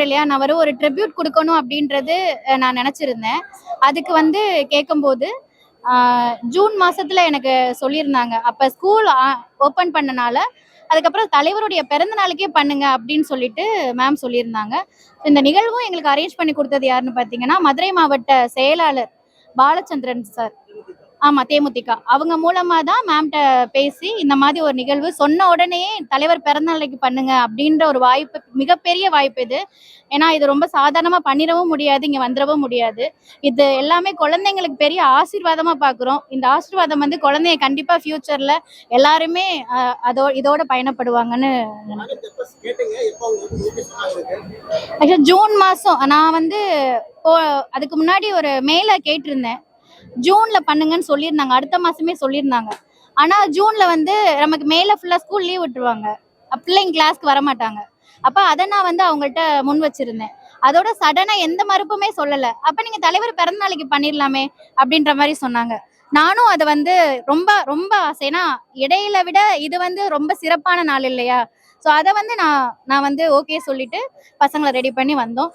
இல்லையா, நான் ஒரு ட்ரிபியூட் கொடுக்கணும் அப்படின்றது நான் நினைச்சிருந்தேன். அதுக்கு வந்து கேட்கும்போது ஜூன் மாசத்துல எனக்கு சொல்லியிருந்தாங்க. அப்ப ஸ்கூல் ஓப்பன் பண்ணனால அதுக்கப்புறம் தலைவருடைய பிறந்த நாளுக்கே பண்ணுங்க அப்படின்னு சொல்லிட்டு மேம் சொல்லியிருந்தாங்க. இந்த நிகழ்வும் எங்களுக்கு அரேஞ்ச் பண்ணி கொடுத்தது யாருன்னு பார்த்தீங்கன்னா, மதுரை மாவட்ட செயலாளர் பாலச்சந்திரன் சார். ஆமா, தேமுதிக. அவங்க மூலமா தான் மேம்கிட்ட பேசி இந்த மாதிரி ஒரு நிகழ்வு சொன்ன உடனே தலைவர் பிறந்த நாளைக்கு பண்ணுங்க அப்படின்ற ஒரு வாய்ப்பு, மிகப்பெரிய வாய்ப்பு இது. ஏன்னா இது ரொம்ப சாதாரணமா பண்ணிடவும் முடியாது, இங்க வந்துடவும் முடியாது. இது எல்லாமே குழந்தைங்களுக்கு பெரிய ஆசீர்வாதமா பாக்குறோம். இந்த ஆசீர்வாதம் வந்து குழந்தைய கண்டிப்பா ஃபியூச்சர்ல எல்லாருமே இதோட பயணப்படுவாங்கன்னு நினைக்கிறேன். ஜூன் மாசம் நான் வந்து அதுக்கு முன்னாடி ஒரு மேல கேட்டிருந்தேன். ஜூன்ல பண்ணுங்கன்னு சொல்லியிருந்தாங்க, அடுத்த மாசமே சொல்லியிருந்தாங்க. ஆனா ஜூன்ல வந்து நமக்கு மேல ஃபுல்லா ஸ்கூல் லீவ் விட்டுருவாங்க, பிள்ளைங்க கிளாஸ்க்கு வர மாட்டாங்க. அப்ப அதை நான் வந்து அவங்கள்ட்ட முன் வச்சிருந்தேன். அதோட சடனா எந்த மறுப்புமே சொல்லல. அப்ப நீங்க தலைவர் பிறந்த நாளைக்கு பண்ணிடலாமே அப்படின்ற மாதிரி சொன்னாங்க. நானும் அதை வந்து ரொம்ப ரொம்ப ஆசைனா, இடையில விட இது வந்து ரொம்ப சிறப்பான நாள் இல்லையா? ஸோ அதை வந்து நான் வந்து ஓகே சொல்லிட்டு பசங்களை ரெடி பண்ணி வந்தோம்.